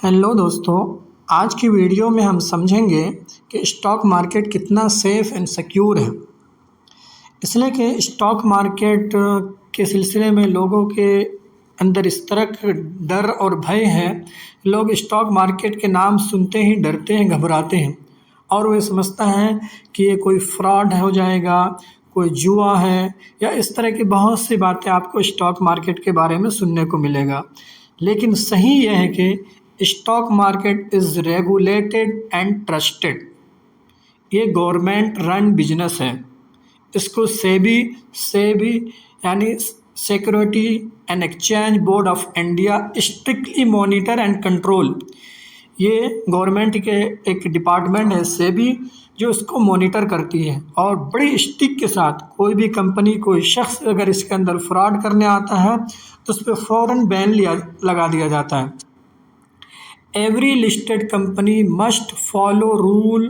Hello दोस्तों, आज की वीडियो में हम समझेंगे कि स्टॉक मार्केट कितना सेफ़ एंड सिक्योर है। इसलिए कि स्टॉक मार्केट के सिलसिले में लोगों के अंदर इस तरह का डर और भय है। लोग स्टॉक मार्केट के नाम सुनते ही डरते हैं, घबराते हैं और वे समझता है कि ये कोई फ्रॉड हो जाएगा, कोई जुआ है या इस तरह की बहुत सी बातें आपको स्टॉक मार्केट के बारे में सुनने को मिलेगा। लेकिन सही यह है कि stock market is regulated and trusted. ये गवर्नमेंट रन बिजनेस है। इसको सेबी सेबी यानी security and exchange board of India strictly monitor and control. ये गवर्नमेंट के एक डिपार्टमेंट है सेबी, जो इसको मॉनिटर करती है और बड़ी स्टिक के साथ कोई भी कंपनी, कोई शख्स अगर इसके अंदर फ्रॉड करने आता है तो उस पर फ़ौरन बैन लगा दिया जाता है। Every listed company must follow rule,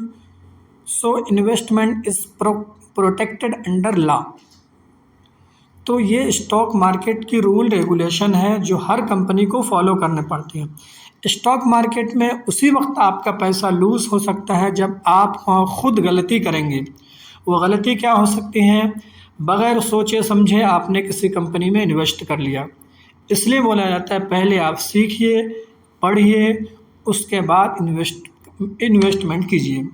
so investment is protected under law. तो ये स्टॉक मार्केट की रूल रेगुलेशन है जो हर कंपनी को फॉलो करने पड़ती है। स्टॉक मार्केट में उसी वक्त आपका पैसा लूज़ हो सकता है जब आप खुद गलती करेंगे। वो गलती क्या हो सकती है? बग़ैर सोचे समझे आपने किसी कंपनी में इन्वेस्ट कर लिया। इसलिए बोला जाता है पहले आप सीखिए, पढ़िए, उसके बाद इन्वेस्टमेंट कीजिए।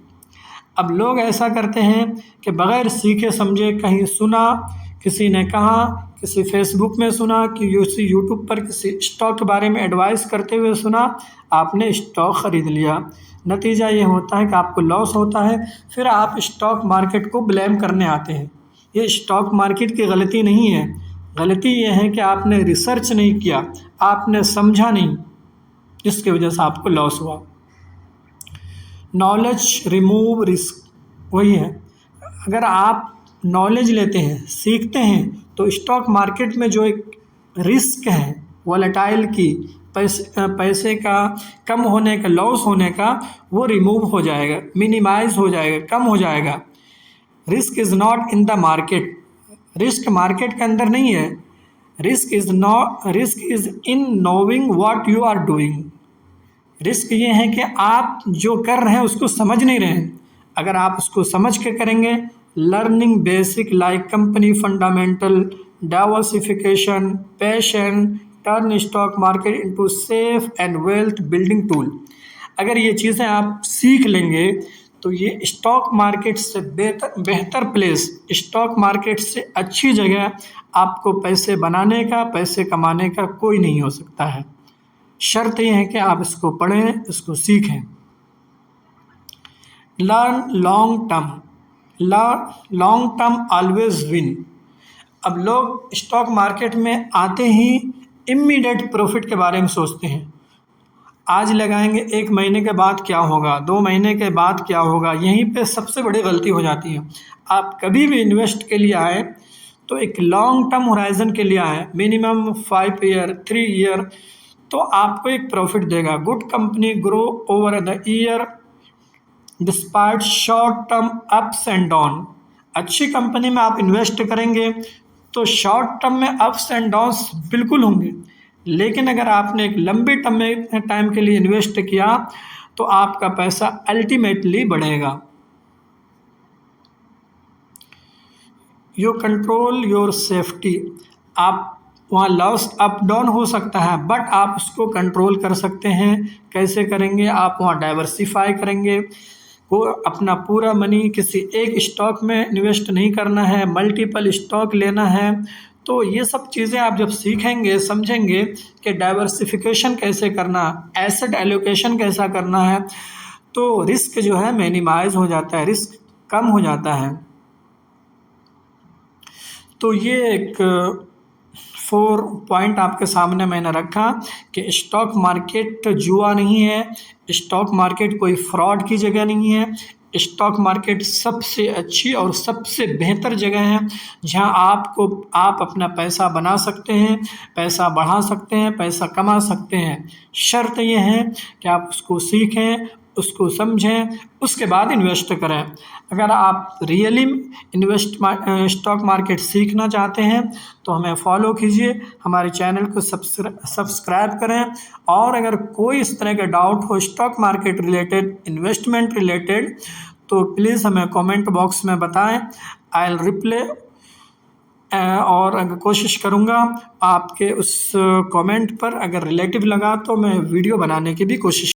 अब लोग ऐसा करते हैं कि बग़ैर सीखे समझे कहीं सुना, किसी ने कहा, किसी फेसबुक में सुना, कि किसी यूट्यूब पर किसी स्टॉक के बारे में एडवाइस करते हुए सुना, आपने स्टॉक ख़रीद लिया। नतीजा ये होता है कि आपको लॉस होता है। फिर आप स्टॉक मार्केट को ब्लेम करने आते हैं। ये स्टॉक मार्केट की गलती नहीं है। गलती ये है कि आपने रिसर्च नहीं किया, आपने समझा नहीं, जिसकी वजह से आपको लॉस हुआ। नॉलेज रिमूव रिस्क, वही है। अगर आप नॉलेज लेते हैं, सीखते हैं, तो स्टॉक मार्केट में जो एक रिस्क है वोलेटाइल की, पैसे का कम होने का, लॉस होने का, वो रिमूव हो जाएगा, मिनिमाइज हो जाएगा, कम हो जाएगा। Risk is not in the market. Risk market के अंदर नहीं है। Risk is in knowing what you are doing. Risk ये है कि आप जो कर रहे हैं उसको समझ नहीं रहे हैं। अगर आप उसको समझ के करेंगे, learning basic like company fundamental, diversification, passion, turn stock market into safe and wealth building tool, अगर ये चीज़ें आप सीख लेंगे तो ये स्टॉक मार्केट से बेहतर प्लेस, स्टॉक मार्केट से अच्छी जगह आपको पैसे बनाने का, पैसे कमाने का कोई नहीं हो सकता है। शर्त यह है कि आप इसको पढ़ें, इसको सीखें। Learn long term always win. अब लोग स्टॉक मार्केट में आते ही इमीडिएट प्रॉफिट के बारे में सोचते हैं। आज लगाएंगे, 1 महीने के बाद क्या होगा, 2 महीने के बाद क्या होगा। यहीं पे सबसे बड़ी गलती हो जाती है। आप कभी भी इन्वेस्ट के लिए आए तो एक लॉन्ग टर्म होराइजन के लिए आए, मिनिमम 5 ईयर, 3 ईयर, तो आपको एक प्रॉफिट देगा। Good company grow over the year despite short term ups and down. अच्छी कंपनी में आप इन्वेस्ट करेंगे तो शॉर्ट टर्म में अप्स एंड डाउन्स बिल्कुल होंगे, लेकिन अगर आपने एक लंबे टाइम के लिए इन्वेस्ट किया तो आपका पैसा अल्टीमेटली बढ़ेगा। You control your safety. आप वहाँ लॉस अप डाउन हो सकता है, बट आप उसको कंट्रोल कर सकते हैं। कैसे करेंगे? आप वहाँ डाइवर्सिफाई करेंगे। वो अपना पूरा मनी किसी एक स्टॉक में इन्वेस्ट नहीं करना है, मल्टीपल स्टॉक लेना है। तो ये सब चीज़ें आप जब सीखेंगे, समझेंगे कि डाइवर्सिफिकेशन कैसे करना, एसेट एलोकेशन कैसा करना है, तो रिस्क जो है मिनिमाइज हो जाता है, रिस्क कम हो जाता है। तो ये एक 4 पॉइंट आपके सामने मैंने रखा कि स्टॉक मार्केट जुआ नहीं है, स्टॉक मार्केट कोई फ्रॉड की जगह नहीं है। स्टॉक मार्केट सबसे अच्छी और सबसे बेहतर जगह है जहां आप अपना पैसा बना सकते हैं, पैसा बढ़ा सकते हैं, पैसा कमा सकते हैं। शर्त यह है कि आप उसको सीखें, उसको समझें, उसके बाद इन्वेस्ट करें। अगर आप रियली स्टॉक मार्केट सीखना चाहते हैं तो हमें फॉलो कीजिए, हमारे चैनल को सब्सक्राइब करें। और अगर कोई इस तरह का डाउट हो stock market related, investment related, तो प्लीज़ हमें कमेंट बॉक्स में बताएं। आई विल रिप्लाई और अगर कोशिश करूँगा आपके उस कमेंट पर अगर रिलेटिव लगा तो मैं वीडियो बनाने की भी कोशिश